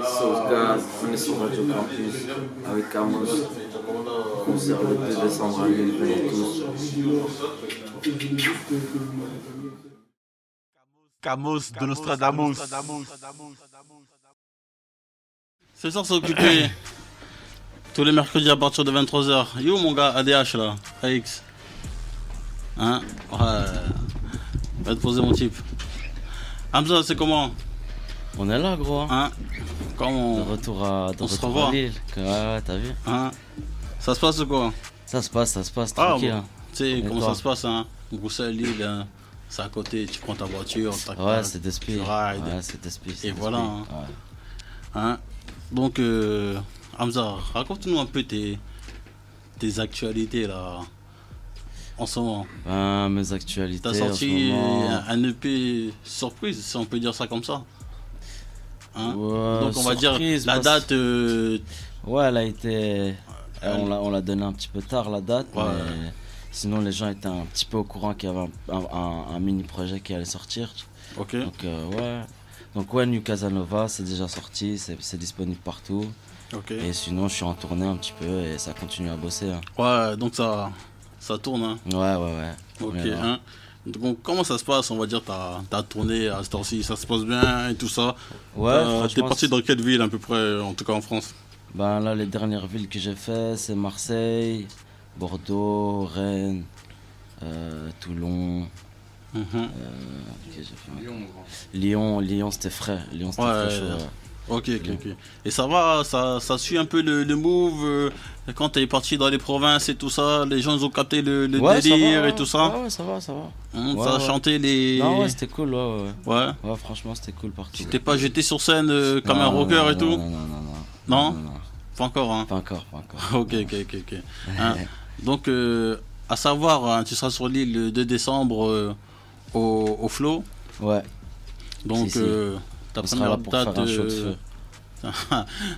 Sauce Gaz, on est sur Radio Campus avec Camos. Concert le 2 décembre à Lille, venez tous. Camos de Nostradamus. Ce soir, c'est occupé. Tous les mercredis à partir de 23h. Yo mon gars, ADH là, AX. Hein? Ouais. Va te poser mon type. Hamza, c'est comment? On est là, gros. Hein? Comment De retour à Lille. Ouais, t'as vu? Hein? Ça se passe ou quoi? Ça se passe, tranquille. Bon. Hein. Tu sais Et comment toi? ça se passe, hein? Bruxelles, Lille, hein? C'est à côté, tu prends ta voiture, ouais, c'est d'esprit. Tu rides. Ouais, c'est d'esprit. Et voilà. Hein? Ouais. Hein? Donc, Hamza, raconte-nous un peu tes actualités là, en ce moment. Ben, mes actualités. T'as sorti en ce moment... un EP surprise, si on peut dire ça comme ça. Hein? Ouais, donc on va dire la date. Ouais, elle a été. On l'a donné un petit peu tard la date, ouais. Mais sinon les gens étaient un petit peu au courant qu'il y avait un mini projet qui allait sortir. Ok. Donc ouais, New Casanova, c'est déjà sorti, c'est disponible partout. Ok. Et sinon je suis en tournée un petit peu et ça continue à bosser. Hein. Ouais, donc ça tourne. Hein. Ouais. Ok. Hein. Donc comment ça se passe, on va dire, ta tournée à cette heure-ci, ça se passe bien et tout ça? Ouais, t'es parti dans quelle ville à peu près, en tout cas en France? Ben là, les dernières villes que j'ai fait, c'est Marseille, Bordeaux, Rennes, Toulon. Lyon, c'était frais. Lyon, c'était très chaud. Ok. Et ça va, ça suit un peu le move quand t'es parti dans les provinces et tout ça, les gens ils ont capté le délire et tout ça. Ouais, ça va. Ça a chanté les. Non, ouais, c'était cool, ouais. Ouais, franchement, c'était cool partout. Tu t'es pas jeté sur scène comme un rocker et tout? Non. Pas encore, hein? Pas encore. Ok. Hein? Donc, à savoir, hein, tu seras sur l'île le 2 décembre au Flow. Ouais. Donc, ta première date.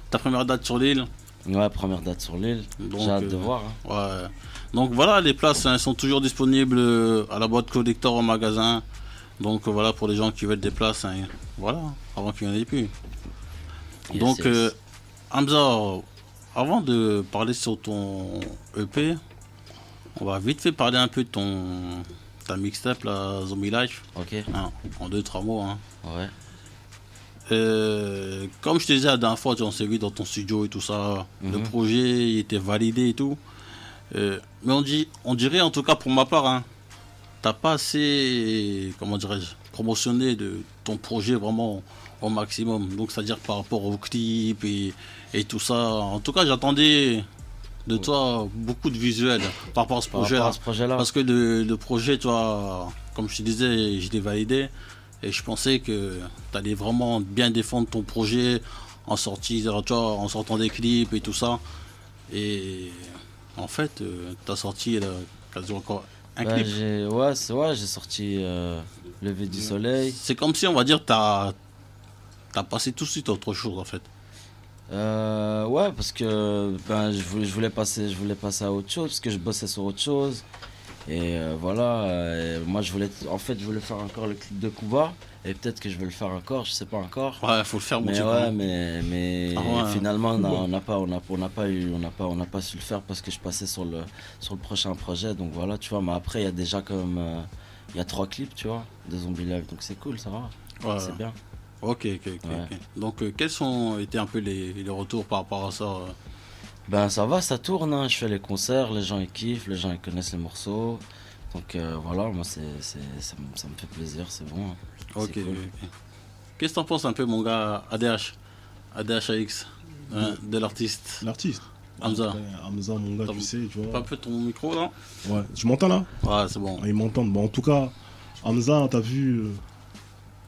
Ta première date sur l'île. Ouais, première date sur l'île. J'ai hâte de voir. Hein. Ouais. Donc voilà, les places sont toujours disponibles à la boîte collector au magasin. Donc voilà, pour les gens qui veulent des places, hein, voilà, avant qu'il n'y en ait plus. Donc, Hamza, avant de parler sur ton EP, on va vite fait parler un peu de ta mixtape, la Zombie Life. Ok. Hein, en 2-3 mots. Hein. Ouais. Comme je te disais la dernière fois, on s'est vu dans ton studio et tout ça, le projet il était validé et tout. Mais on dirait, en tout cas pour ma part, hein, t'as pas assez, comment dirais-je, promotionné de ton projet vraiment au maximum. Donc c'est-à-dire par rapport au clip et tout ça. En tout cas, j'attendais de toi beaucoup de visuels par rapport à ce projet-là. Parce que le projet, toi, comme je te disais, je l'ai validé. Et je pensais que tu allais vraiment bien défendre ton projet en sortant des clips et tout ça. Et en fait, tu as sorti quasiment encore un clip. J'ai sorti Lever du soleil. C'est comme si, on va dire, tu as passé tout de suite à autre chose en fait. Ouais, parce que je voulais passer à autre chose, parce que je bossais sur autre chose. Et voilà, moi je voulais faire encore le clip de Kuba, et peut-être que je vais le faire encore, je sais pas encore. Ouais, faut le faire, mon mais ouais, mais finalement on n'a pas su le faire parce que je passais sur le prochain projet. Donc voilà, tu vois, mais après il y a déjà il y a 3 clips, tu vois, de Zombie Live, donc c'est cool, ça va. Ouais. C'est bien. Ok. Donc quels ont été un peu les retours par rapport à ça? Ben ça va, ça tourne, hein. Je fais les concerts, les gens ils kiffent, les gens ils connaissent les morceaux. Donc voilà, moi ça me fait plaisir, c'est bon. Hein. Ok. Cool. Qu'est-ce que t'en penses un peu, mon gars, ADHAX, de l'artiste? L'artiste Hamza, mon gars, tu sais, tu vois. Pas un peu ton micro là? Ouais, tu m'entends là? Ouais, c'est bon. Ils m'entendent. Bon, en tout cas, Hamza, t'as vu,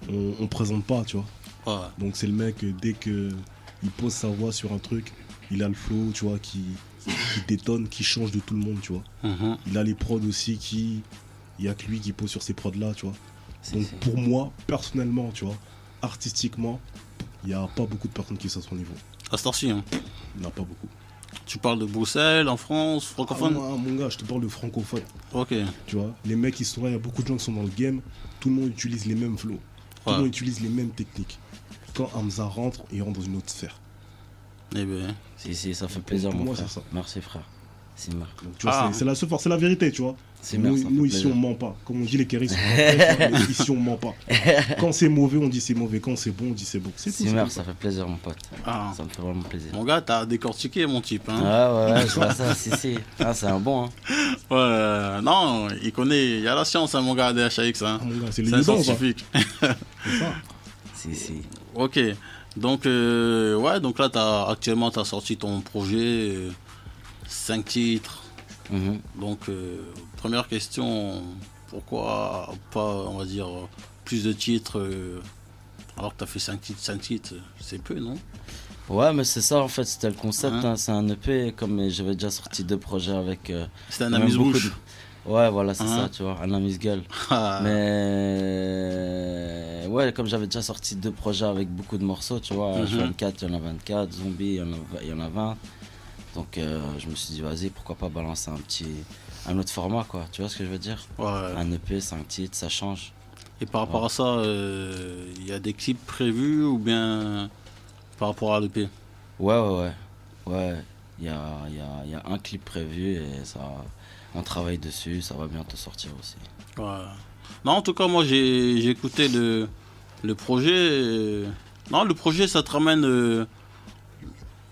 on présente pas, tu vois. Ouais. Donc c'est le mec, dès qu'il pose sa voix sur un truc, il a le flow, tu vois, qui détonne, qui change de tout le monde, tu vois. Il a les prods aussi il y a que lui qui pose sur ces prods là, tu vois. Donc pour moi, personnellement, tu vois, artistiquement, il n'y a pas beaucoup de personnes qui sont à son niveau. À cette heure-ci, hein? Il n'y en a pas beaucoup. Tu parles de Bruxelles, en France, francophone? Mon gars, je te parle de francophone. Ok. Tu vois, les mecs qui sont là, il y a beaucoup de gens qui sont dans le game, tout le monde utilise les mêmes flows, tout le monde utilise les mêmes techniques. quand Hamza rentre, il rentre dans une autre sphère. Eh ben. Si, ça fait plaisir, Pour mon moi, frère. c'est ça. Merci, frère. C'est marre. Donc, tu vois, c'est la seule force, c'est la vérité, tu vois. C'est merde, ça fait Nous ici, plaisir. on ment pas. Comme on dit, les Kéris, mais ici, on ment pas. Quand c'est mauvais, on dit c'est mauvais. Quand c'est bon, on dit c'est bon. C'est tout. C'est c'est merde, comme ça. ça fait plaisir, mon pote. Ah. Ça me fait vraiment plaisir. Mon gars, t'as décortiqué mon type. Hein. Ouais, je vois ça, si. Ah, c'est un bon, hein. Ouais, non, il connaît. Il y a la science, hein, mon gars, DHAX. Hein. Ah, mon gars, c'est C'est un l'évidence. ça. scientifique. C'est ça. Si. Ok. Donc, ouais, donc là, actuellement, tu as sorti ton projet, 5 titres. Mhm. Donc, première question, pourquoi pas, on va dire, plus de titres alors que tu as fait 5 titres, c'est peu, non? Ouais, mais c'est ça, en fait, c'était le concept. Hein. Hein. C'est un EP, comme j'avais déjà sorti 2 projets avec. C'était un même amuse-bouche. beaucoup Ouais, voilà, c'est Hein. ça, tu vois, un amuse-gueule. Ah. Mais ouais, comme j'avais déjà sorti 2 projets avec beaucoup de morceaux, tu vois, H24, il y en a 24, Zombie, il y en a 20. Donc je me suis dit, vas-y, pourquoi pas balancer un autre format, quoi, tu vois ce que je veux dire? Ouais. Un EP, 5 titres, ça change. Et par rapport à ça, il y a des clips prévus ou bien par rapport à l'EP? Ouais, il y a un clip prévu et ça, on travaille dessus, ça va bientôt sortir aussi. Ouais. Non, en tout cas, moi j'ai écouté le projet. Non, le projet ça te ramène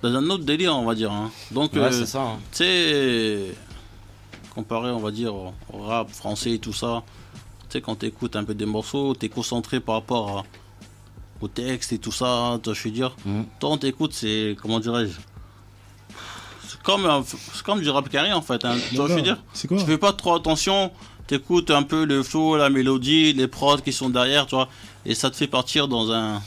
dans un autre délire, on va dire. Hein. Donc, Ouais, c'est ça. Hein. tu sais, comparé, on va dire, au rap français et tout ça, tu sais, quand tu écoutes un peu des morceaux, tu es concentré par rapport au texte et tout ça, tu vois, je veux dire. Mhm. Toi, on t'écoute, c'est, comment dirais-je, c'est comme du rap carré en fait, hein, tu vois, je veux dire. C'est quoi? Tu fais pas trop attention, t'écoutes un peu le flow, la mélodie, les prods qui sont derrière, tu vois, et ça te fait partir dans un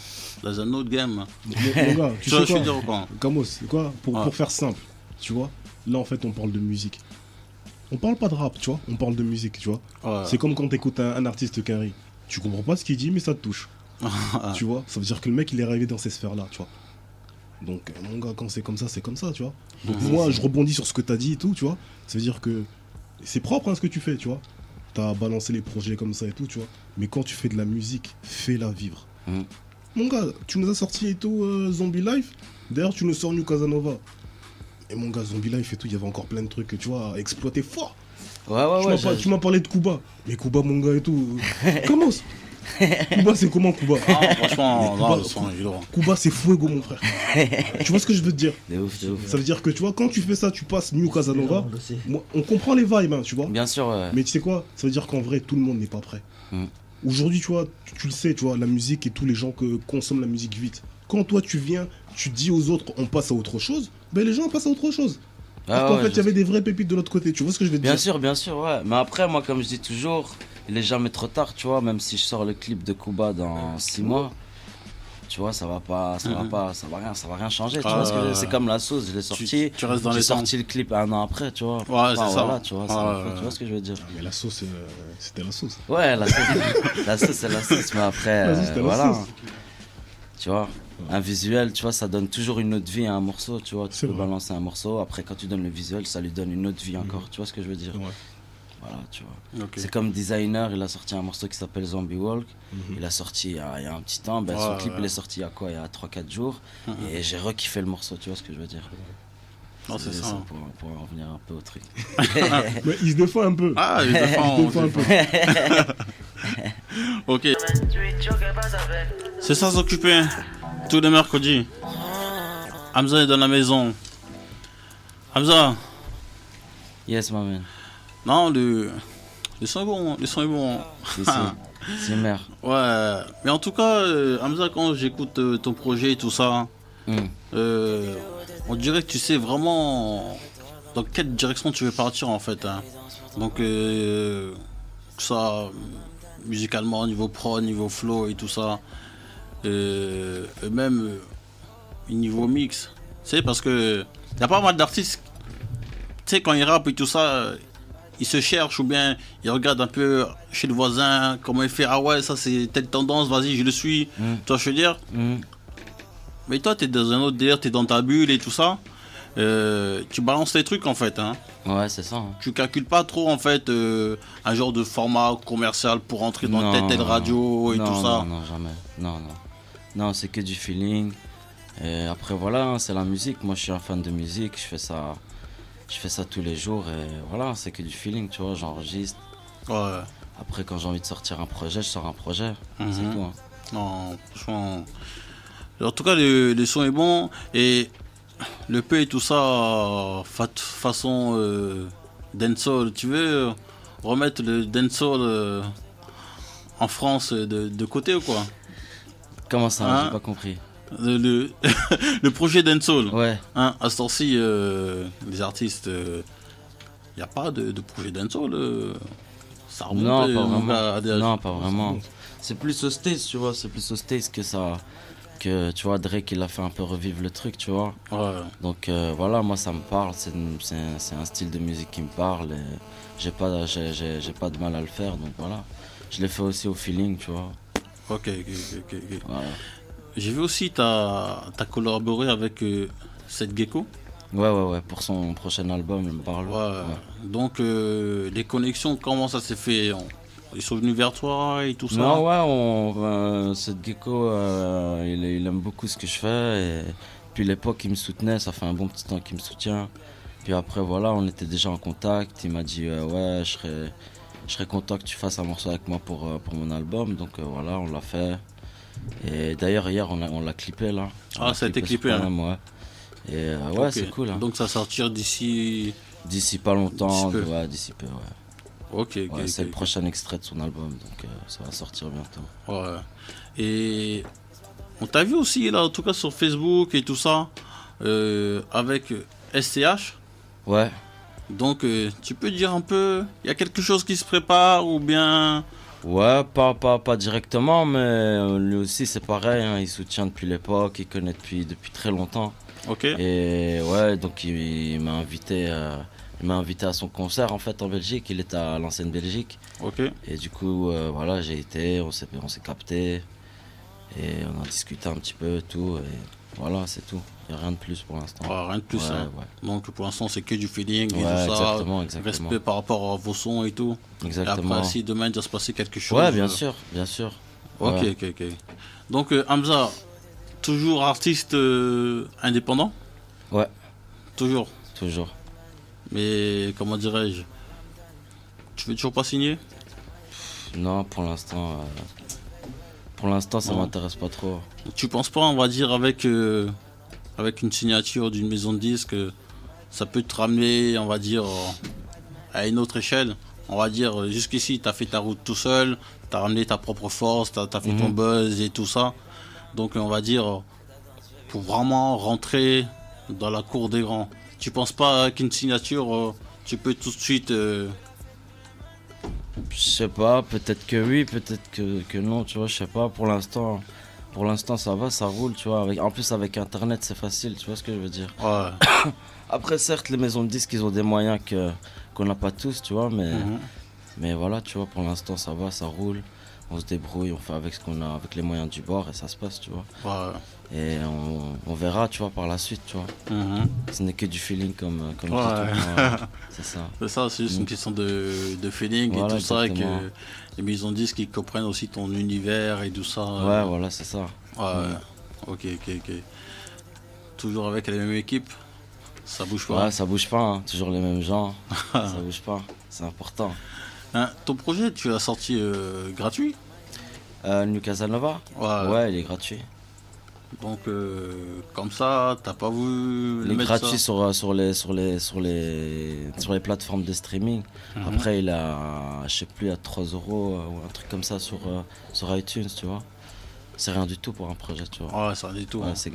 autre game. Mon gars, tu vois, sais je veux quoi? dire quoi. Camos, c'est quoi? Ouais. Pour faire simple, tu vois. Là, en fait, on parle de musique. On parle pas de rap, tu vois. On parle de musique, tu vois. Ouais. C'est comme quand t'écoutes un artiste carré. Tu comprends pas ce qu'il dit, mais ça te touche. Tu vois. Ça veut dire que le mec, il est arrivé dans ces sphères-là, tu vois. Donc, mon gars, quand c'est comme ça, tu vois. Donc, moi, je rebondis sur ce que t'as dit et tout, tu vois. Ça veut dire que c'est propre, hein, ce que tu fais, tu vois. T'as balancé les projets comme ça et tout, tu vois. Mais quand tu fais de la musique, fais-la vivre. Mhm. Mon gars, tu nous as sorti et tout Zombie Life. D'ailleurs, tu nous sors New Casanova. Et mon gars, Zombie Life et tout, il y avait encore plein de trucs, tu vois, à exploiter fort. Tu m'as parlé de Kuba. Mais Kuba, mon gars et tout. Comment Kuba, c'est comment Kuba? Ah, franchement, Kuba, non, le son, il est lourd. Kuba, c'est fuego, mon frère. Tu vois ce que je veux te dire? De ouf. Ça veut dire que, tu vois, quand tu fais ça, tu passes New Casanova. Moi, on comprend les vibes, hein, tu vois. Bien sûr, ouais. Mais tu sais quoi? Ça veut dire qu'en vrai, tout le monde n'est pas prêt. Mm. Aujourd'hui, tu vois, tu le sais, tu vois, la musique et tous les gens que consomment la musique vite. Quand toi, tu viens, tu dis aux autres, on passe à autre chose, ben les gens passent à autre chose. Parce qu'en fait, il y avait des vraies pépites de l'autre côté. Tu vois ce que je veux te dire? Bien sûr, ouais. Mais après, moi, comme je dis toujours, il est jamais trop tard, tu vois. Même si je sors le clip de Kuba dans 6 mois, tu vois, ça va rien changer. Tu vois ce que je veux dire? C'est comme la sauce, je l'ai sorti. Tu restes dans J'ai les temps. sorti le clip 1 an après, tu vois. Ouais, c'est ça. Voilà, tu vois, tu vois ce que je veux dire? Mais la sauce, c'était la sauce. Ouais, la sauce, c'est la sauce. Mais après, Vas-y, c'était la voilà. sauce. Tu vois, un visuel, tu vois, ça donne toujours une autre vie à un morceau, tu vois. Tu C'est peux vrai. balancer un morceau, après quand tu donnes le visuel, ça lui donne une autre vie encore, tu vois ce que je veux dire? Ouais. Voilà, tu vois. Ok. C'est comme Designer, il a sorti un morceau qui s'appelle Zombie Walk. Il a sorti il y a un petit temps, son Ouais, clip ouais. il est sorti il y a quoi? Il y a 3-4 jours. Et j'ai rekiffé le morceau, tu vois ce que je veux dire? Non, c'est ça. Pour en revenir un peu au truc. Mais il se défend un peu. Ah, il défend. Il se défend un peu. Ok. C'est ça s'occuper tous les mercredis. Hamza est dans la maison. Hamza, Yes, my man. non, le son est bon. Le son est bon. C'est merde. Ouais, mais en tout cas, Hamza, quand j'écoute ton projet et tout ça, on dirait que tu sais vraiment dans quelle direction tu veux partir en fait. Hein. Donc, que ça, musicalement, niveau prod, niveau flow et tout ça, et même niveau mix. Tu sais, parce que y a pas mal d'artistes, tu sais, quand ils rappent et tout ça, ils se cherchent ou bien ils regardent un peu chez le voisin comment il fait. Ah ouais, ça c'est telle tendance, vas-y, je le suis. Tu vois, je veux dire. Mais toi, t'es dans un autre délire, t'es dans ta bulle et tout ça. Tu balances les trucs en fait. Hein. Ouais, c'est ça. Hein. Tu calcules pas trop en fait un genre de format commercial pour entrer dans telle radio et tout ça. Non, jamais. Non. Non, c'est que du feeling. Et après, voilà, hein, c'est la musique. Moi, je suis un fan de musique. Je fais ça tous les jours. Et voilà, c'est que du feeling, tu vois. J'enregistre. Ouais. Après, quand j'ai envie de sortir un projet, je sors un projet. Mhm. C'est tout. Hein. Non, franchement. En tout cas, le son est bon. Et le P et tout ça, façon dancehall. Tu veux remettre le dancehall en France de côté ou quoi? Comment ça? Hein? J'ai pas compris. Le, le projet dancehall. Ouais. Hein, à ce temps-ci, les artistes, il n'y a pas de projet dancehall. Ça remonte. Non, pas mon vraiment. gars, à des- Non, pas vraiment. C'est plus au States, tu vois. C'est plus au States que ça. Que tu vois, Drake, il a fait un peu revivre le truc, tu vois. Ouais. Donc voilà, moi ça me parle. C'est un style de musique qui me parle. Et j'ai pas de mal à le faire. Donc voilà. Je l'ai fait aussi au feeling, tu vois. Ok. Voilà. J'ai vu aussi, t'as collaboré avec Seth Gecko. Ouais, pour son prochain album, il me parle. Ouais. Donc, les connexions, comment ça s'est fait? Ils sont venus vers toi et tout ça? Non, ouais, cette gecko, il aime beaucoup ce que je fais. Et puis l'époque, il me soutenait, ça fait un bon petit temps qu'il me soutient. Puis après, voilà, on était déjà en contact. Il m'a dit, ouais, je serais content que tu fasses un morceau avec moi pour mon album. Donc voilà, on l'a fait. Et d'ailleurs, hier, on l'a clippé là. Ah, ça a été clippé, hein. hein. Ouais. Et ouais, Ok. c'est cool. Hein. Donc, ça va sortir d'ici. D'ici pas longtemps, D'ici peu. ouais, d'ici peu, ouais. Ok. Ouais, c'est le prochain extrait de son album, donc ça va sortir bientôt. Ouais. Et on t'a vu aussi, là, en tout cas sur Facebook et tout ça, avec SCH. Ouais. Donc, tu peux dire un peu, il y a quelque chose qui se prépare ou bien. Ouais, pas directement, mais lui aussi c'est pareil, hein, il soutient depuis l'époque, il connaît depuis très longtemps. Ok. Et ouais, donc il m'a invité à son concert en fait en Belgique, il était à l'ancienne Belgique. Ok. Et du coup, voilà, j'ai été, on s'est capté, et on a discuté un petit peu, tout, et voilà, c'est tout. Il n'y a rien de plus pour l'instant. Ouais, rien de plus. Ouais, Hein. ouais. Donc, pour l'instant, c'est que du feeling et Ouais, tout ça. exactement. Respect par rapport à vos sons et tout. Exactement. Et après, si demain il doit se passer quelque chose. Ouais, bien sûr, bien sûr. Ok, Ouais. ok. Donc, Hamza, toujours artiste indépendant? Ouais. Toujours. Toujours. Mais comment dirais-je? Tu veux toujours pas signer? Non, pour l'instant, ça Non. m'intéresse pas trop. Tu penses pas, on va dire, avec une signature d'une maison de disques, ça peut te ramener, on va dire, à une autre échelle? On va dire, jusqu'ici, tu as fait ta route tout seul, tu as ramené ta propre force, tu as fait ton buzz et tout ça. Donc, on va dire, pour vraiment rentrer dans la cour des grands, tu penses pas qu'une signature, tu peux tout de suite. Je sais pas, peut-être que oui, peut-être que non, tu vois, je sais pas. Pour l'instant, ça va, ça roule, tu vois. En plus, avec Internet, c'est facile, tu vois ce que je veux dire. Ouais. Après, certes, les maisons de disques, ils ont des moyens qu'on n'a pas tous, tu vois, Mhm. mais voilà, tu vois, pour l'instant, ça va, ça roule. On se débrouille, on fait avec ce qu'on a, avec les moyens du bord, et ça se passe, tu vois. Ouais. Et on verra, tu vois, par la suite, tu vois. Mhm. Ce n'est que du feeling comme je dis Ouais. tout le temps, c'est ça. C'est ça, c'est juste une question de feeling et Voilà, tout ça, et exactement. que les maisons de disques qui comprennent aussi ton univers et tout ça. Ouais, voilà, c'est ça. Ouais. Ok. Toujours avec la même équipe, ça bouge pas. Ouais, ça bouge pas, hein. Toujours les mêmes gens, ça bouge pas, c'est important. Hein, ton projet, tu l'as sorti gratuit? New Casanova? Ouais. Ouais, il est gratuit. Donc, comme ça, t'as pas voulu Il le est mettre gratuit ça? sur les plateformes de streaming. Mhm. Après, il a, je sais plus, à 3 euros ou un truc comme ça sur iTunes, tu vois. C'est rien du tout pour un projet, tu vois. Ouais, ça dit tout. Ouais, hein. C'est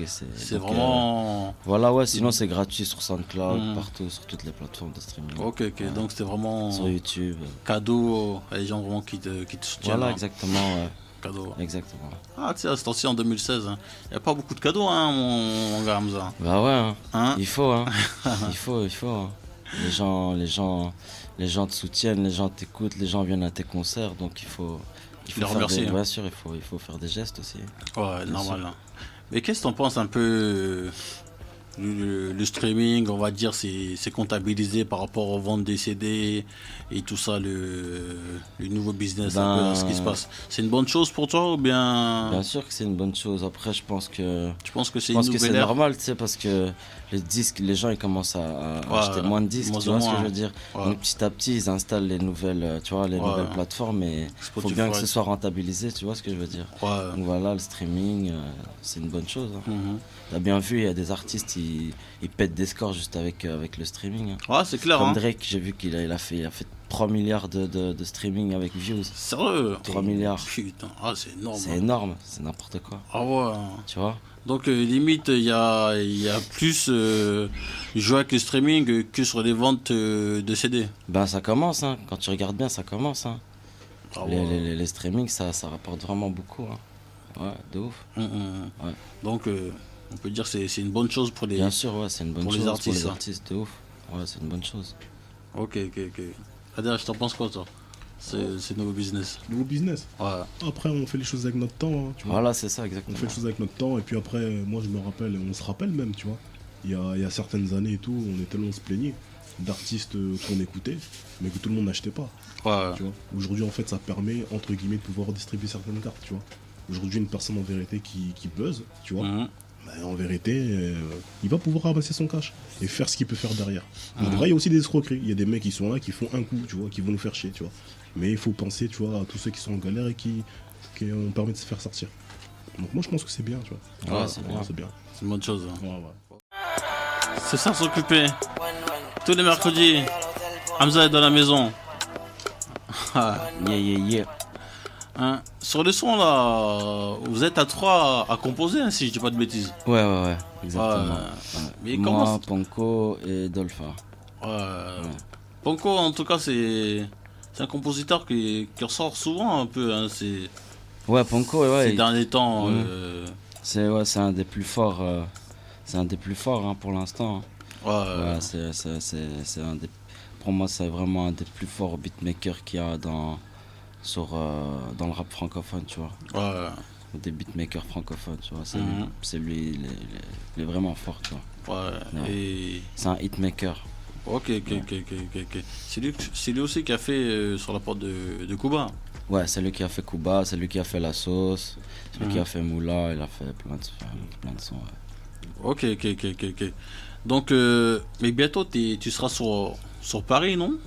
donc, vraiment. voilà, ouais, sinon c'est gratuit sur SoundCloud, Mhm. partout, sur toutes les plateformes de streaming. Ok, donc c'était vraiment Sur YouTube. cadeau à les gens vraiment qui te soutiennent. Voilà, hein. exactement, ouais. Cadeau. Exactement. Ah, tu sais, c'est aussi en 2016. Il n'y a pas beaucoup de cadeaux, hein, mon gars Hamza. Bah ouais, hein. Hein? Il faut, hein. il faut. Hein. Les gens te soutiennent, les gens t'écoutent, les gens viennent à tes concerts, donc il faut les faire remercier, hein. bien sûr, il faut faire des gestes aussi. Ouais, Bien normal. sûr. hein. Mais qu'est-ce que t'en penses un peu le streaming, on va dire, c'est comptabilisé par rapport aux ventes des CD et tout ça, le nouveau business, un peu, ce qui se passe. C'est une bonne chose pour toi ou bien... Bien sûr que c'est une bonne chose. Après, je pense que c'est une nouvelle ère? normal, tu sais, parce que les disques, les gens ils commencent à acheter moins de disques, tu vois ce que je veux dire. Donc petit à petit, ils installent les nouvelles, tu vois, les nouvelles plateformes, et il faut bien que ce soit rentabilisé, tu vois ce que je veux dire. Donc voilà, le streaming, c'est une bonne chose. Hein. T'as bien vu, il y a des artistes, ils pètent des scores juste avec le streaming. Hein. Ouais, c'est clair. Comme hein. Drake, j'ai vu qu'il a fait 3 milliards de streaming avec views. Sérieux? 3 milliards. Putain, c'est énorme. C'est énorme, c'est n'importe quoi. Ah ouais. Tu vois? Donc limite, il y a plus jouer avec le streaming que sur les ventes de CD. Ben ça commence, hein. Quand tu regardes bien, ça commence. Hein. Ah ouais. Les streamings, ça rapporte vraiment beaucoup. Hein. Ouais, de ouf. Ouais. Donc on peut dire que c'est une bonne chose pour les... Bien sûr, ouais, c'est une bonne pour chose les artistes, pour les artistes, de ouf. Ouais, c'est une bonne chose. Ok. Adèle, je t'en pense quoi, toi? C'est nouveau business. Nouveau business. Ouais. Après, on fait les choses avec notre temps. Hein, tu vois. Voilà, c'est ça, On exactement. fait les choses avec notre temps. Et puis après, moi, je me rappelle, on se rappelle même, tu vois. Il y a certaines années et tout, on se plaignait d'artistes qu'on écoutait, mais que tout le monde n'achetait pas. Ouais. Tu vois. Aujourd'hui, en fait, ça permet, entre guillemets, de pouvoir distribuer certaines cartes, tu vois. Aujourd'hui, une personne en vérité qui buzz, tu vois, bah, en vérité, il va pouvoir ramasser son cash et faire ce qu'il peut faire derrière. Donc, après, il y a aussi des escroqueries. Il y a des mecs qui sont là, qui font un coup, tu vois, qui vont nous faire chier, tu vois. Mais il faut penser, tu vois, à tous ceux qui sont en galère et qui ont permis de se faire sortir. Donc, moi, je pense que c'est bien, tu vois. Ouais, c'est bien. C'est bien. C'est une bonne chose. Hein. Ouais. C'est ça, s'occuper. Tous les mercredis, Hamza est dans la maison. Yeah. Hein, sur le son là, vous êtes à 3 à composer, hein, si je dis pas de bêtises. Ouais, exactement. Mais Moi, comment Ponko et Dolpha. Ponko, en tout cas, c'est un compositeur qui ressort souvent un peu. Hein, Ouais, Ponko, ouais. Ces derniers temps. C'est un des plus forts. C'est un des plus forts hein, pour l'instant. Ouais, c'est un des. Pour moi, c'est vraiment un des plus forts beatmakers qu'il y a dans le rap francophone, tu vois. Des beatmakers francophones, tu vois. C'est lui, il est vraiment fort, tu vois. Et... C'est un hitmaker. Ok. C'est lui aussi qui a fait sur la porte de Kuba. Ouais, c'est lui qui a fait Kuba, c'est lui qui a fait La Sauce, c'est lui qui a fait Moula, il a fait plein de sons. Ouais. Ok. Donc, mais bientôt tu seras sur Paris, non?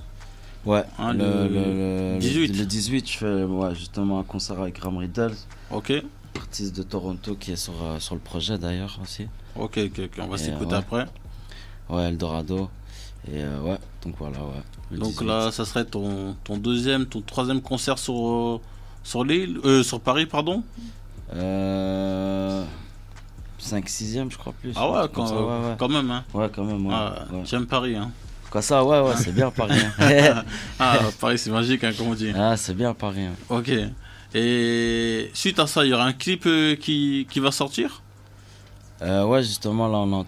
Ouais, hein, le 18. Le 18, je fais justement un concert avec Ram Riddle. Ok. Artiste de Toronto qui est sur le projet d'ailleurs aussi. Ok. On va s'écouter après. Ouais, Eldorado. Et donc voilà, Donc 18. là, ça serait ton deuxième, ton troisième concert sur l'île, sur Paris, pardon. 5-6e, je crois plus. Ah ouais, quand même. Hein. Ouais, quand même. Ouais. J'aime Paris. Hein. Quoi ça, ouais, c'est bien Paris. Hein. Paris, c'est magique, hein, comme on dit. Ah, c'est bien Paris. Hein. Ok. Et suite à ça, il y aura un clip qui va sortir? Ouais, justement, là, on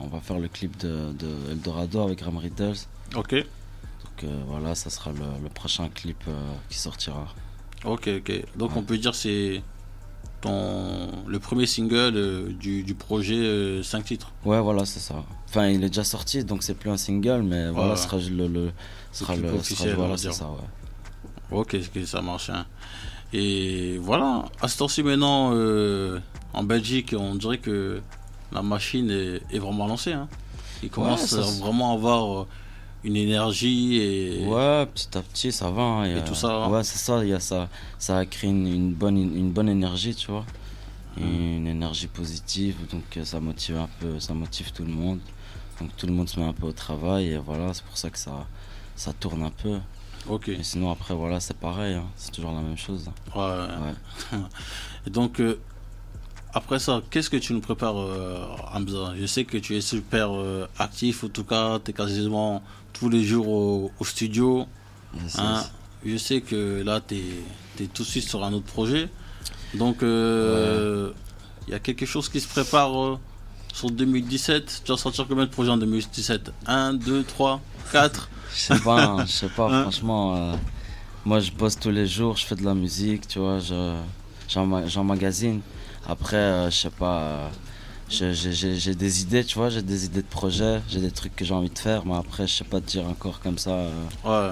va faire le clip de Eldorado avec Ram Riddles. Ok. Donc voilà, ça sera le prochain clip qui sortira. Ok. Donc on peut dire que c'est le premier single du projet 5 titres. Ouais, voilà, c'est ça. Enfin, il est déjà sorti, donc c'est plus un single, mais voilà, ce sera le officiel. Voilà, c'est ça, ouais. Ok, ça marche. Hein. Et voilà, à ce temps-ci maintenant, en Belgique, on dirait que la machine est vraiment lancée. Hein. Il commence vraiment à avoir une énergie et... Ouais, petit à petit, ça va. Hein, et tout ça. Ouais, c'est ça, ça a créé une bonne énergie, tu vois. Une énergie positive, donc ça motive tout le monde. Donc tout le monde se met un peu au travail et voilà, c'est pour ça que ça tourne un peu. Ok. Et sinon après voilà, c'est pareil, hein, c'est toujours la même chose. Ouais. Et donc après ça, qu'est-ce que tu nous prépares, Hamza? Je sais que tu es super actif, en tout cas, tu es quasiment tous les jours au studio. Yes, hein. yes. Je sais que là, tu es tout de suite sur un autre projet. Donc, il y a quelque chose qui se prépare sur 2017. Tu vas sortir combien de projets en 2017? 1, 2, 3, 4? Je sais pas, franchement. Moi, je bosse tous les jours, je fais de la musique, tu vois, j'emmagasine. Après, je sais pas, j'ai des idées, tu vois, j'ai des idées de projets, j'ai des trucs que j'ai envie de faire, mais après, je sais pas te dire encore comme ça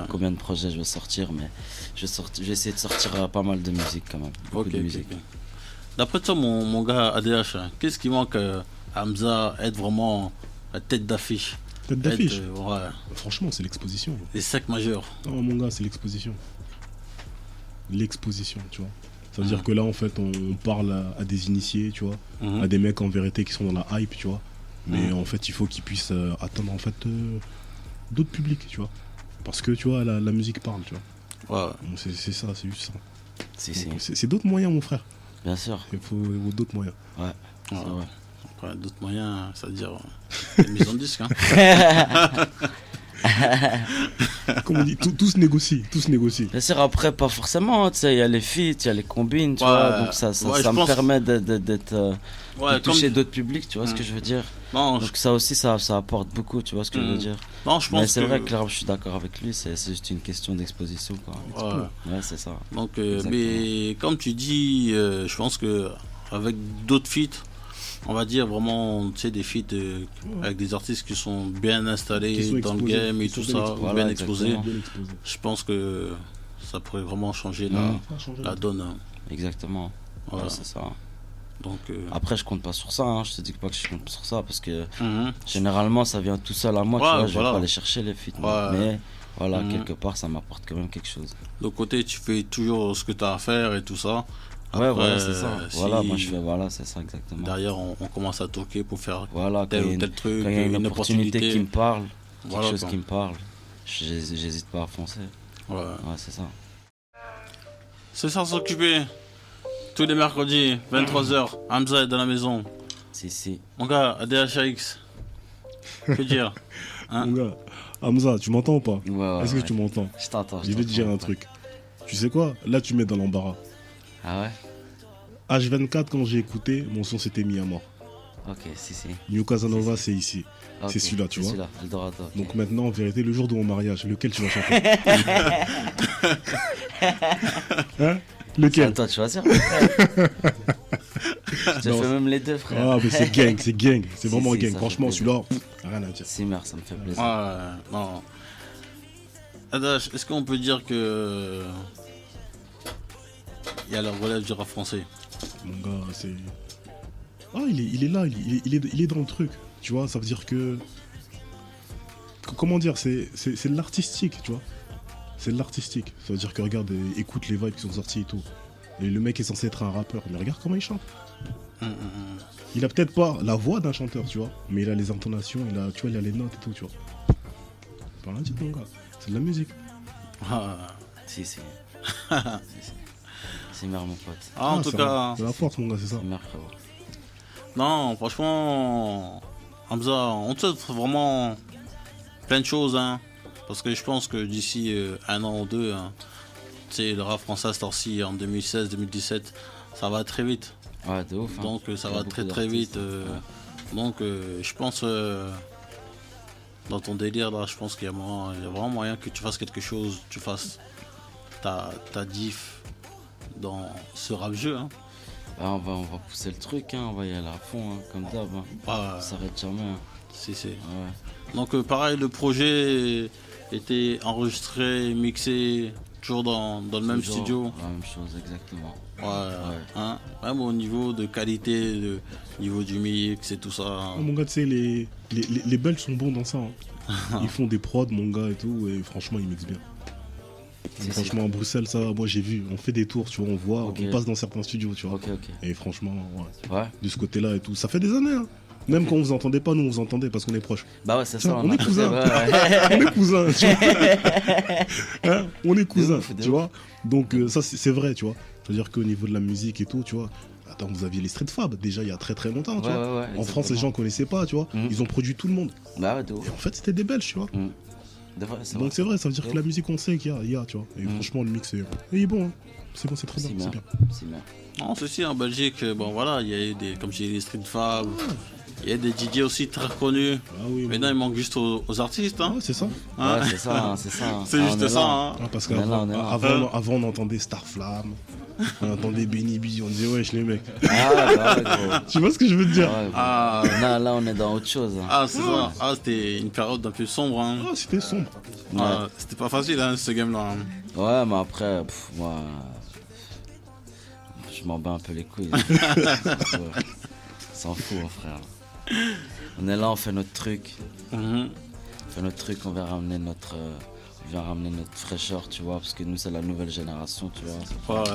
combien de projets je vais sortir, mais je vais essayer de sortir pas mal de musique quand même. Beaucoup de musique. Ok. D'après toi, mon gars ADH, qu'est-ce qui manque à Hamza être vraiment la tête d'affiche? Tête d'affiche. Ouais. Franchement, c'est l'exposition. Les sacs majeurs. Non, mon gars, c'est l'exposition. L'exposition, tu vois. Ça veut dire que là, en fait, on parle à des initiés, tu vois, à des mecs en vérité qui sont dans la hype, tu vois. Mais en fait, il faut qu'ils puissent atteindre en fait d'autres publics, tu vois. Parce que, tu vois, la musique parle, tu vois. Ouais. Donc, c'est ça, c'est juste ça. Si. C'est d'autres moyens, mon frère. Bien sûr. Il faut d'autres moyens. Ouais. C'est vrai. Après, d'autres moyens, c'est-à-dire les maisons de disques. Hein. Comme on dit, tout se négocie, tout se négocie. Bien sûr, après, pas forcément, tu sais, il y a les feats, il y a les combines, tu vois, donc ça me permet de toucher d'autres publics, tu vois ce que je veux dire. Non, donc ça aussi, ça apporte beaucoup, tu vois ce que je veux dire. Non, je pense mais c'est vrai que là, je suis d'accord avec lui, c'est juste une question d'exposition, quoi. Ouais, c'est ça. Donc, mais comme tu dis, je pense que avec d'autres feats, on va dire vraiment, tu sais, des feats avec des artistes qui sont bien installés dans le game et tout ça, bien exposés. Je pense que ça pourrait vraiment changer la donne. Hein. Exactement. Voilà. Ouais, c'est ça. Donc, après, je compte pas sur ça. Hein. Je te dis pas que je compte sur ça parce que généralement, ça vient tout seul à moi. Tu vois, je vais pas aller chercher les feats. Mais voilà, quelque part, ça m'apporte quand même quelque chose. De côté, tu fais toujours ce que tu as à faire et tout ça. Après, ouais, voilà, c'est ça. Voilà, moi je fais, voilà, c'est ça exactement. Derrière, on commence à toquer pour faire tel ou tel truc, quand il y a une opportunité qui me parle, voilà, quelque chose qui me parle, j'hésite pas à foncer. Ouais, c'est ça. C'est ça, s'occuper. Tous les mercredis, 23h, Hamza est dans la maison. Si. Mon gars, ADHX. Que dire hein? Mon gars, Hamza, tu m'entends ou pas? Ouais, Est-ce que tu m'entends? Je t'entends. Je vais te dire un truc. Tu sais quoi? Là, tu mets dans l'embarras. Ah ouais? H24, quand j'ai écouté, mon son s'était mis à mort. Ok, si. New Casanova, c'est ici. Okay, c'est celui-là, tu vois. Celui-là, Eldorado. Okay. Donc maintenant, en vérité, le jour de mon mariage, lequel tu vas chanter? Hein? Lequel? C'est à toi de choisir. Je fais même les deux, frère. Ah, mais c'est gang. C'est vraiment gang. Franchement, celui-là, rien à dire. Simmer, ça me fait plaisir. Non. Adash, est-ce qu'on peut dire que il y a la relève du rap français? Mon gars, c'est... Ah, il est là, il est dans le truc. Tu vois, ça veut dire que... Comment dire, c'est de l'artistique, tu vois. C'est de l'artistique. Ça veut dire que, regarde, écoute les vibes qui sont sortis et tout. Et le mec est censé être un rappeur. Mais regarde comment il chante. Il a peut-être pas la voix d'un chanteur, tu vois. Mais il a les intonations, tu vois, il a les notes et tout, tu vois. Pas rien dire, mon gars. C'est de la musique. Si. C'est merde, mon pote. En tout cas, c'est la force, mon gars, c'est ça. C'est merde, frérot. Non, franchement, Hamza, on te souhaite vraiment plein de choses, hein. Parce que je pense que d'ici un an ou deux, hein, tu sais, le rap français à cette heure-ci, en 2016-2017, ça va très vite. Ouais, de ouf. Donc ça va très vite. Donc je pense, dans ton délire là, je pense qu'il y a vraiment moyen que tu fasses quelque chose, tu fasses ta diff dans ce rap-jeu. Hein. On va pousser le truc, hein, on va y aller à fond, hein, comme d'hab. Hein. Ça s'arrête jamais. Hein. Si. Ouais. Donc pareil, le projet était enregistré, mixé, toujours dans le même studio. La même chose, exactement. Ouais. Hein, même au niveau de qualité, niveau du mix et tout ça. Hein. Oh, mon gars, tu sais, les Belges sont bons dans ça. Hein. Ils font des prods, mon gars, et tout, et franchement, ils mixent bien. Franchement, à Bruxelles, ça, moi j'ai vu, on fait des tours, tu vois, on voit, on passe dans certains studios, tu vois. Et franchement, de ce côté-là et tout, ça fait des années, hein. Même quand on vous entendait pas, nous on vous entendait parce qu'on est proches. Bah ouais, c'est ça. On est cousins. On est cousins, tu vois. Hein, on est cousins, tu vois. Donc ça, c'est vrai, tu vois. C'est-à-dire qu'au niveau de la musique et tout, tu vois. Attends, vous aviez les Street Fab déjà il y a très longtemps, tu vois. En France, les gens connaissaient pas, tu vois. Ils ont produit tout le monde. Bah ouais, de ouf. Et en fait, c'était des Belges, tu vois. Donc c'est vrai, ça veut dire que la musique, on sait qu'il y a, tu vois. Et franchement, le mix, il est bon. Hein. c'est bon, c'est très bien, c'est bien. C'est bien. Non, ceci en Belgique, bon voilà, il y a eu des, comme j'ai dit, des Street Fab, il y a des DJ aussi très reconnus. Ah oui, Maintenant, il manque juste aux artistes. Hein. ouais, c'est ça. Hein. Ouais, c'est ça, c'est ça. C'est Ah, juste on est ça. là. Hein. Ah, parce On est là, qu'avant, on est là. avant, on entendait Starflame, on entendait Benny B, on disait wesh les mecs. Ah, bah, ouais, gros. Tu vois ce que je veux te dire? Ouais, gros. Ah, Là, on est dans autre chose. Hein. ah c'est ça. Ah, c'était une période un peu sombre. Hein. Ah, c'était sombre. Ah, c'était pas facile, hein, ce game-là. Hein. Ouais, mais après, moi, je m'en bats un peu les couilles. Ouais. S'en fout, mon frère. On est là, on fait notre truc. Mhm. On fait notre truc, on vient ramener notre fraîcheur, tu vois, parce que nous, c'est la nouvelle génération, tu vois. Ouais,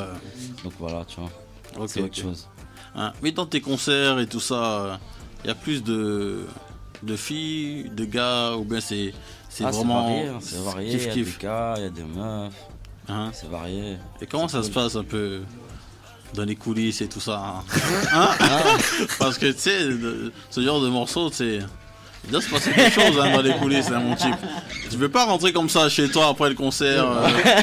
Donc voilà, tu vois. ok, C'est autre ok. chose. Hein, mais dans tes concerts et tout ça, il y a plus de filles, de gars, ou bien c'est Ah, vraiment varié, hein, c'est varié. Il y a des kiff. gars, il y a des meufs, Hein. c'est varié. Et comment C'est ça se cool. passe un peu dans les coulisses et tout ça hein? Hein. Parce que tu sais, ce genre de morceau, tu sais, il doit se passer quelque chose hein, dans les coulisses, hein, mon type. Tu peux pas rentrer comme ça chez toi après le concert,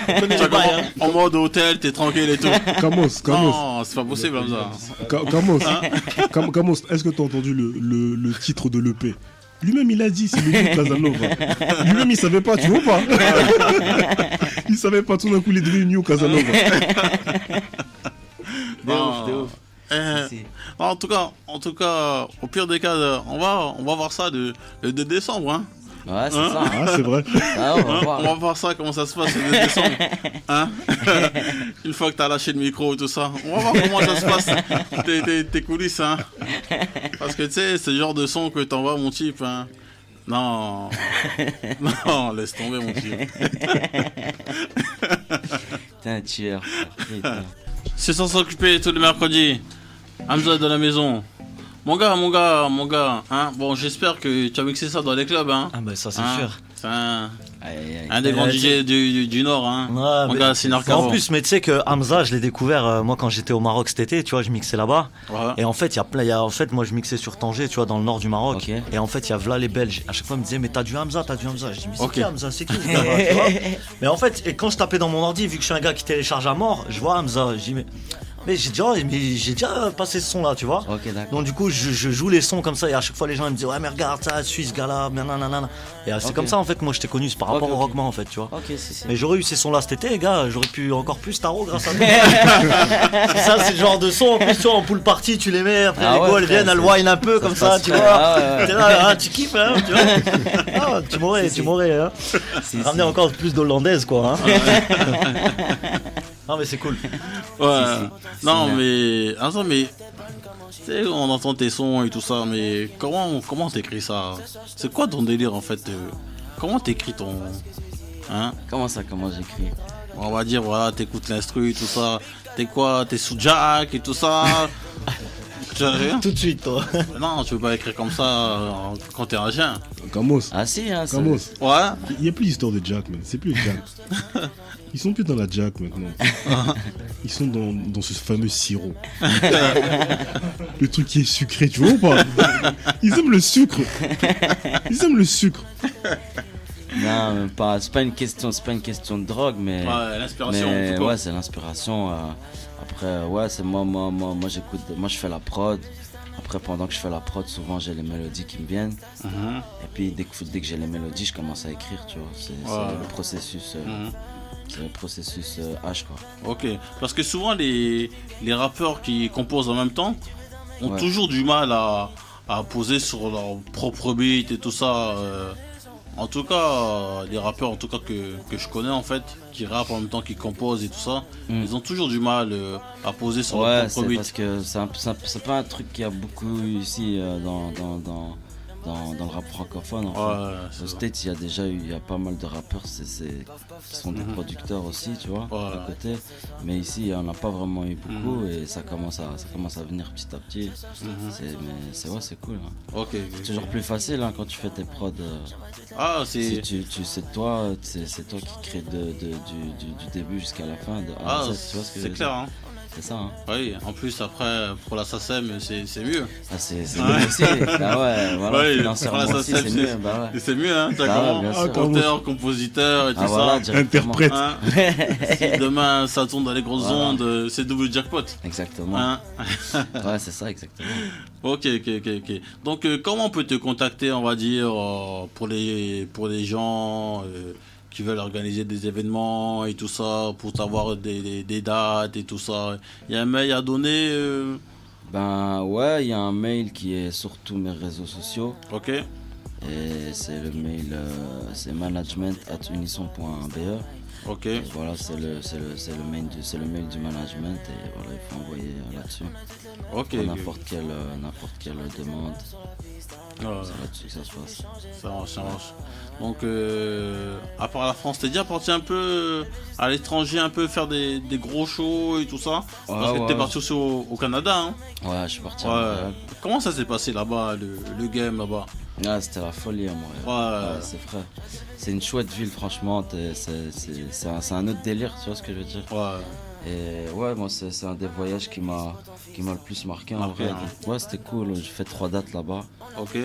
tu vois, en mode hôtel, t'es tranquille et tout. Camos, Non, c'est pas possible comme ça. Camos, est-ce que tu as entendu le titre de l'EP? Lui-même il a dit, c'est le New Casanova. Lui-même il savait pas, tu vois pas? Il savait pas, tout d'un coup il est devenu New Casanova. De ouf. Si. En tout cas, au pire des cas, on va voir ça le 2 décembre. Hein. Ouais, c'est Hein ça. Ah, c'est vrai. Ah, on va Hein, voir. on va voir ça, comment ça se passe le 2 décembre. Hein. Une fois que t'as lâché le micro et tout ça, on va voir comment ça se passe, tes coulisses. Hein. Parce que tu sais, c'est le genre de son que t'envoies, mon type. Hein. Non, non, laisse tomber, mon type. T'es un tueur. Putain. C'est sans s'occuper tous les mercredis. Hamza est dans la maison. Mon gars, hein. Bon, j'espère que tu as mixé ça dans les clubs, hein. Ah bah ça c'est Hein. sûr. C'est un Aïe, aïe, aïe. des grands Ouais, DJ du Nord, hein. Ouais, Mon mais- gars, c'est en Narcaro. plus, mais tu sais que Hamza, je l'ai découvert moi quand j'étais au Maroc cet été, tu vois, je mixais là-bas. Ouais. Et en fait, en fait, moi je mixais sur Tanger, tu vois, dans le nord du Maroc. Ok. Et en fait, il y a V'là les Belges. À chaque fois, ils me disaient, mais t'as du Hamza. Je dis, mais c'est Ok. qui Hamza? C'est qui ce gars-là, tu vois. Mais en fait, et quand je tapais dans mon ordi, vu que je suis un gars qui télécharge à mort, je vois Hamza. Je dis, mais j'ai déjà passé ce son-là, tu vois. Ok, d'accord. Donc du coup, je joue les sons comme ça et à chaque fois les gens ils me disent ouais mais regarde ça, suis ce gars-là, nanana. Et c'est Ok. comme ça en fait que moi je t'ai connu, c'est par rapport Ok, au ok. Rockman en fait, tu vois. Ok, si. Mais j'aurais eu ces sons-là cet été, les gars, j'aurais pu encore plus tarot grâce à toi. Ça, c'est le genre de son, en plus, tu vois, en pool party, tu les mets, après Ah les ouais, go, elles frère, viennent, elles c'est- wine un peu comme se ça, passe tu très- vois. Ah ouais. T'es là, hein, tu kiffes, hein, tu vois. Ah, tu m'aurais, hein. Si, Ramener si. encore plus d'hollandaise, quoi. Hein. Non, mais c'est cool. Ouais. Si. Non, C'est mais. Attends, mais. Tu sais, on entend tes sons et tout ça, mais comment t'écris ça? C'est quoi ton délire en fait? Comment t'écris ton. Hein? Comment j'écris? On va dire, voilà, t'écoutes l'instru, tout ça. T'es quoi? T'es sous Jack et tout ça? Tu vois rien? Tout de suite, toi. Non, tu peux pas écrire comme ça quand t'es un chien. Camos, Ah si, hein, c'est- Camos. Ouais? Il n'y a plus l'histoire de Jack, man. C'est plus Jack. Ils sont plus dans la Jack maintenant. Ils sont dans ce fameux sirop. Le truc qui est sucré, tu vois ou pas? Ils aiment le sucre. Ils aiment le sucre. Non, même pas. C'est pas une question de drogue, mais. Ouais, l'inspiration, Mais tout court. ouais, c'est l'inspiration. Après, ouais, c'est moi j'écoute, moi je fais la prod. Après, pendant que je fais la prod, souvent j'ai les mélodies qui me viennent. Mhm. Et puis dès que j'ai les mélodies, je commence à écrire, tu vois. C'est Ouais. le processus, Mhm. c'est le processus H, quoi. Ok, parce que souvent les rappeurs qui composent en même temps ont Ouais. toujours du mal à poser sur leur propre beat et tout ça. En tout cas, les rappeurs en tout cas que je connais en fait, qui rappent en même temps qu'ils composent et tout ça, Mm. ils ont toujours du mal à poser sur Ouais, leur propre c'est beat. parce que c'est pas un truc qu'il y a beaucoup ici dans le rap francophone. En fait. Ouais, c'est Aux ça. States, il y a pas mal de rappeurs qui sont des producteurs aussi, tu vois, Ouais. à côté. Mais ici, il n'y en a pas vraiment eu beaucoup et ça commence à venir petit à petit. C'est cool. Hein. Ok. C'est toujours plus facile hein, quand tu fais tes prods. Ah, Si c'est. c'est toi qui crée du début jusqu'à la fin. De A à Ah, Z, tu vois ce que je c'est veux clair. dire. Hein. C'est ça, hein. Oui, en plus, après, pour la SACEM, c'est mieux. Ah, c'est mieux aussi. Bah ouais, voilà, Ouais, financièrement pour la aussi, SACEM, c'est mieux. Bah ouais. C'est mieux, hein, t'as Bah ouais, comment bien sûr. auteur, compositeur et tout Ah voilà, ça. directement. Interprète. Hein. Si demain ça tourne dans les grosses Voilà. ondes, c'est double jackpot. Exactement. Hein. Ouais, c'est ça, exactement. Ok. Donc, comment on peut te contacter, on va dire, pour les gens qui veulent organiser des événements et tout ça, pour savoir des dates et tout ça. Il y a un mail à donner. Ben ouais, il y a un mail qui est sur tous mes réseaux sociaux. Ok. Et c'est le mail, c'est management@unisson.be. Ok. Et voilà, c'est le mail du management et voilà, il faut envoyer là-dessus. Ok. Pour n'importe quelle demande. Ouais. C'est là-dessus que ça se passe. Ça marche. Donc, à part la France, t'es déjà parti un peu à l'étranger, un peu faire des gros shows et tout ça. Parce que t'es parti aussi au Canada, hein. Ouais, je suis parti à Ouais. Montréal. Comment ça s'est passé là-bas, le game là-bas? Ah, c'était la folie à Montréal. Ouais. C'est vrai. C'est une chouette ville, franchement. C'est un autre délire, tu vois ce que je veux dire. Ouais. Et ouais, moi, c'est un des voyages qui m'a le plus marqué en vrai. Hein. Ouais, c'était cool. J'ai fait 3 dates là-bas. Ok.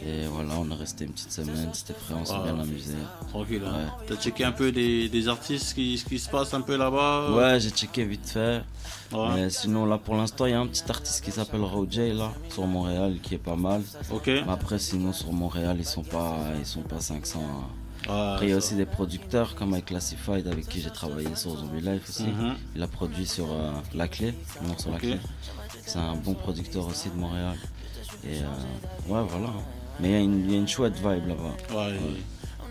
Et voilà, on est resté une petite semaine. C'était frais, on s'est bien amusé. Tranquille. Hein. Ouais. T'as checké un peu des artistes qui se passent un peu là-bas? Ouais, j'ai checké vite fait. Ouais. Mais sinon, là, pour l'instant, il y a un petit artiste qui s'appelle Roger, là, sur Montréal, qui est pas mal. Ok. Mais après, sinon, sur Montréal, ils sont pas 500. Hein. Après, il y a aussi des producteurs comme avec Classified, avec qui j'ai travaillé sur Zombie Life aussi. Il a produit sur La Clé, le morceau La Clé. C'est un bon producteur aussi de Montréal. Et ouais, voilà. Mais il y a une chouette vibe là-bas. Ouais,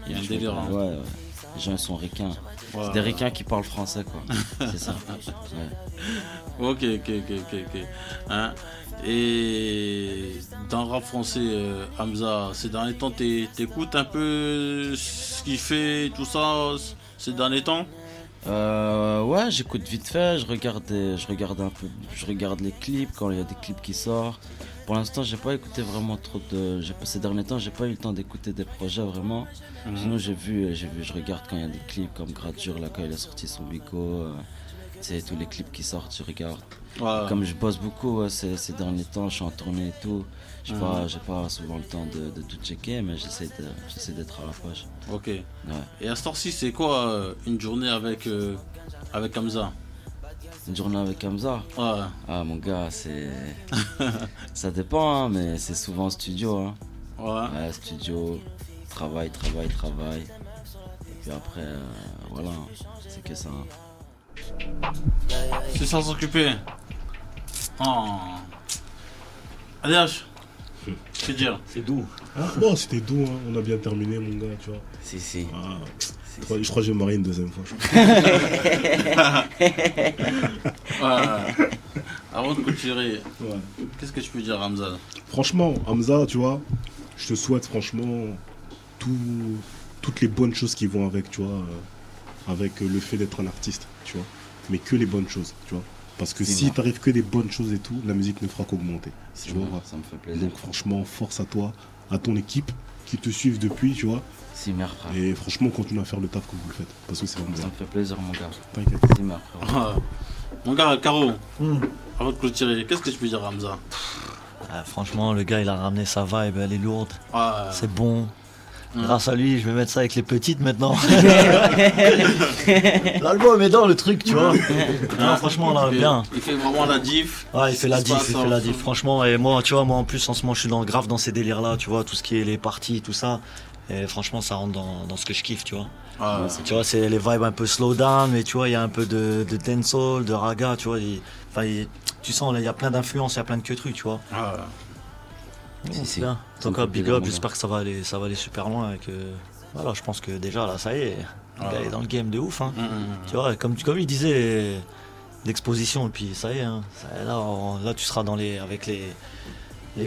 il y a un Une chouette délire. vibe. Hein. Ouais. Les gens, ils sont ricains. Ouais. C'est des ricains qui parlent français, quoi. C'est ça. Ouais. Ok. Hein? Et dans le rap français, Hamza, ces derniers temps, t'écoutes un peu ce qu'il fait et tout ça, ces derniers temps? Ouais, j'écoute vite fait, je regarde les clips quand il y a des clips qui sortent. Pour l'instant, j'ai pas écouté vraiment trop de. Ces derniers temps, j'ai pas eu le temps d'écouter des projets vraiment. Sinon, je regarde quand il y a des clips comme Gradure, là, quand il a sorti son Bico. Tu sais, tous les clips qui sortent, je regarde. Ouais. Comme je bosse beaucoup ces derniers temps, je suis en tournée et tout. J'ai pas souvent le temps de tout checker, mais j'essaie d'être à la page. Ok. Ouais. Et à ce temps-ci, c'est quoi une journée avec Hamza? Une journée avec Hamza. Ouais. Ah mon gars, ça dépend, hein, mais c'est souvent studio. Hein. Ouais. Ouais, studio, travail. Et puis après, voilà, c'est que ça. Hein. C'est sans s'occuper. Oh. Allez, H. Que dire? C'est doux. Bon, c'était doux, hein. On a bien terminé, mon gars, tu vois. Si. Ah, je crois que je vais me marier une deuxième fois. Ouais. Avant de continuer, Ouais. qu'est-ce que tu peux dire, Hamza? Franchement, Hamza, tu vois, je te souhaite franchement toutes les bonnes choses qui vont avec, tu vois, avec le fait d'être un artiste, tu vois. Mais que les bonnes choses, tu vois. Parce que si t'arrives que des bonnes choses et tout, la musique ne fera qu'augmenter. Tu vois. Ça me fait plaisir. Donc franchement, force à toi, à ton équipe qui te suivent depuis, tu vois. Si, merde, frère. Et franchement, continue à faire le taf comme vous le faites. Parce que c'est vraiment Ça bien. me fait plaisir, mon gars. T'inquiète. Si, merde, frère. Ah. Mon gars, Caro, avant de clôturer, qu'est-ce que tu peux dire, Hamza? Ah, franchement, le gars, il a ramené sa vibe, elle est lourde. Ah. C'est bon. Grâce à lui, je vais mettre ça avec les petites maintenant. L'album est dans le truc, tu vois. Non, franchement, là, bien. Il fait vraiment la diff. Ouais, il fait la Ce qui se diff, passe, franchement. Et moi, tu vois, moi en plus, en ce moment, je suis grave dans ces délires-là, tu vois, tout ce qui est les parties, tout ça. Et franchement, ça rentre dans ce que je kiffe, tu vois. Ah. Tu vois, c'est les vibes un peu slow down, mais tu vois, il y a un peu de dancehall, de raga, tu vois. Tu sens, là, il y a plein d'influences, il y a plein de trucs, tu vois. Ah. Si. Bien. En Ça tout me cas, fait big plaisir, up, mon j'espère que ça va aller super loin. Et que, voilà, je pense que déjà, là, ça y est, le gars est dans le game de ouf. Hein. Tu vois, comme il disait, l'exposition, et puis ça y est, hein. Là, tu seras avec les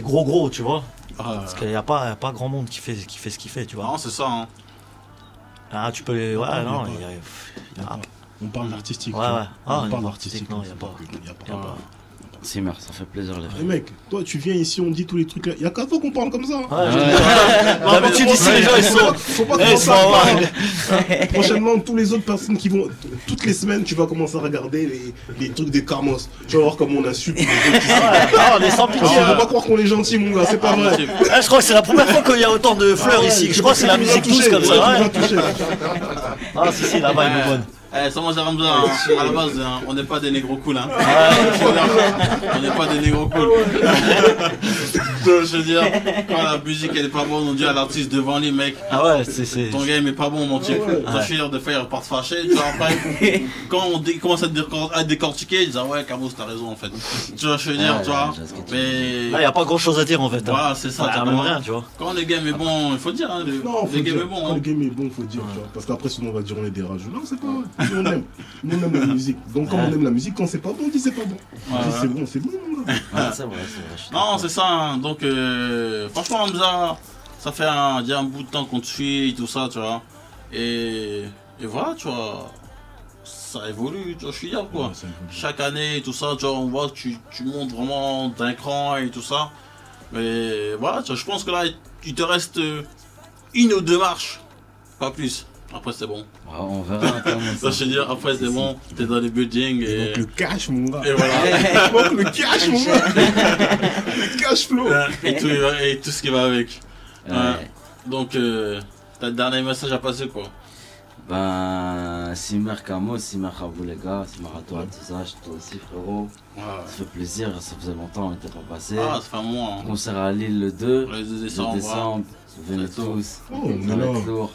gros, tu vois. Parce qu'il n'y a pas grand monde qui fait ce qu'il fait, tu vois. Non, c'est ça. Hein. Ah, tu peux les. Ouais, non, il y a. On parle d'artistique. Ouais, tu vois. ouais. Ah, On parle niveau d'artistique. artistique, non, il y a pas. Il y a pas. Simmer, ça fait plaisir les Et frères. mec, toi tu viens ici, on dit tous les trucs là. Il y a qu'à toi qu'on parle comme ça. Ouais, d'habitude ici les gens ils sont. Faut pas Eh, commencer ils à sont parler. Prochainement, tous les autres personnes qui vont. Toutes les semaines, tu vas commencer à regarder les trucs des Carmos. Tu vas voir comment on insulte les autres ici. Ah, on est sans pitié. Faut pas croire qu'on est gentil, mon gars, c'est pas vrai. Ah, je crois que c'est la première fois qu'il y a autant de fleurs ici. Je crois que c'est la musique douce comme ça. Ouais. Ah, si, la vibe est bonne. Ça mange à Ramza, à la base, hein, on n'est pas des négros cool. Hein. On n'est pas des négros cool. Je veux dire, quand la musique elle est pas bonne, on dit à l'artiste devant lui, mec. Ah ouais, c'est. Ton game est pas bon, mon type. Ton chien de faire, ils repartent fâchés. Tu vois, après, quand on commence à décortiquer, ils disent ah ouais, Carmos, t'as raison en fait. Tu vois, je veux dire, tu vois. Mais. Là, il n'y a pas grand chose à dire en fait. Voilà, c'est ça. T'as même rien, tu vois. Quand le game est bon, il faut dire, hein, Non, faut le game dire. est bon. Quand Hein. le game est bon, faut dire, tu vois. Parce qu'après, sinon, on va dire on est des rageux. Non, c'est pas vrai. Nous, on aime. Nous, on aime la musique. Donc, quand on aime la musique, quand c'est pas bon, on dit c'est pas bon. On dit c'est bon, mon gars. Ouais, c'est vrai, je suis Non, d'accord. c'est ça. Hein. Donc, franchement, Hamza, ça fait déjà un bout de temps qu'on te suit, tout ça, tu vois. Et voilà, tu vois, ça évolue, tu vois, je suis là, quoi. Ouais, ça évolue. Chaque année, tout ça, tu vois, on voit que tu montes vraiment d'un cran et tout ça. Mais voilà, tu vois, je pense que là, il te reste une ou deux marches, pas plus. Après, c'est bon. Ouais, on verra comment Ça, je veux dire, après, c'est bon, t'es dans les buildings Et et. donc, le cash, mon gars. Et voilà. Donc, le cash, mon gars. Le cash flow. et tout ce qui va avec. Ouais. Donc, t'as le dernier message à passer, quoi. Ben, Simmer Camo, Simmer à vous les gars, Simmer à toi, tout ça, toi aussi frérot. Ça fait plaisir, ça faisait longtemps, on n'était pas passé. Ah, ça fait un mois. Hein. Concert à Lille le 2, Le 2 le décembre. décembre, venez C'est tout. tous, Oh, on ça est va là. être lourd.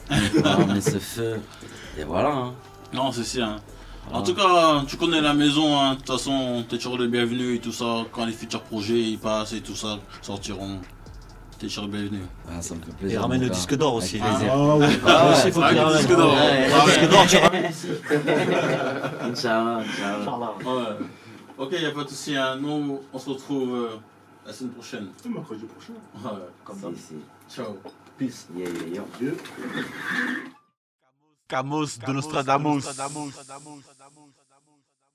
On met ce feu, et voilà. Hein. Non, c'est sûr. Hein. En Voilà. tout cas, tu connais la maison, hein. De toute façon, t'es toujours le bienvenu et tout ça. Quand les futurs projets ils passent et tout ça sortiront, t'es toujours le bienvenu. Ben, ça me fait Et plaisir. ramène mon le gars. disque d'or Avec aussi. plaisir. Ah ouais. Ah, aussi, faut Ah, qu'il le ramène. disque d'or. Ouais. Ah, Le disque d'or, tu ramènes. Inch'Allah, Inch'Allah. ouais. Ok, y a pas de souci. Hein. Nous, on se retrouve la semaine prochaine. C'est mercredi prochain. Ouais, comme ça. Si, si. Ciao. Peace. Yeah, yeah, yeah. Yeah. Camos de Nostradamus.